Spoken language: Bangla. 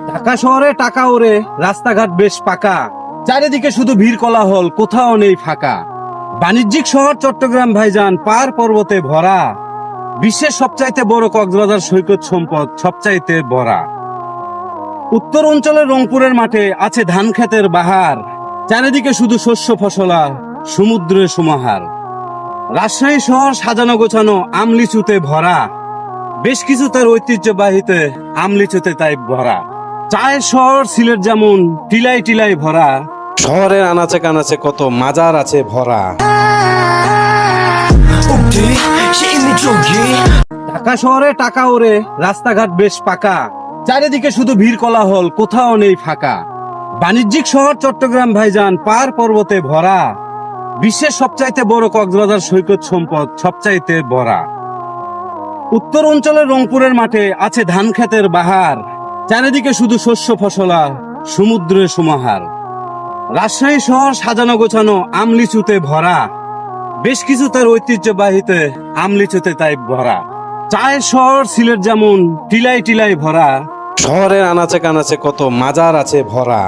ঢাকা শহরে টাকা ওরে, রাস্তাঘাট বেশ পাকা, চারিদিকে শুধু ভিড় কোলাহল, কোথাও নেই ফাঁকা। বাণিজ্যিক শহর চট্টগ্রাম ভাইজান, পার পর্বতে ভরা, বিশ্বের সবচাইতে বড় কক্সবাজার সৈকত সম্পদ সবচাইতে ভরা। উত্তর অঞ্চলের রংপুরের মাঠে আছে ধান ক্ষেতের বাহার, চারিদিকে শুধু শস্য ফসলা, সমুদ্রের সমাহার। রাজশাহী শহর সাজানো গোছানো, আমলিচুতে ভরা, বেশ কিছু তার ঐতিহ্যবাহীতে আমলিচুতে তাই ভরা। চায়ের শহর সিলেট যেমন টিলাই টিলাই ভরা, শহরের আনাচে কানাচে কত মাজার আছে ভরা। ঢাকা শহরে টাকা ওরে, রাস্তাঘাট বেশ পাকা, চারিদিকে শুধু ভিড় কোলাহল, কোথাও নেই ফাঁকা। বাণিজ্যিক শহর চট্টগ্রাম ভাইজান, পার পর্বতে ভরা, বিশ্বের সবচাইতে বড় কক্সবাজার সৈকত সম্পদ সবচাইতে ভরা। উত্তর অঞ্চলের রংপুরের মাঠে আছে ধান ক্ষেতের বাহার, চারিদিকে শুধু শস্য ফসলা, সমুদ্রের সমাহার। রাজশাহী শহর সাজানো গোছানো, আমলিচুতে ভরা, বেশ কিছু তার ঐতিহ্যবাহীতে আমলিচুতে তাই ভরা। চায়ের শহর সিলেট যেমন টিলাই টিলাই ভরা, শহরের আনাচে কানাচে কত মাজার আছে ভরা।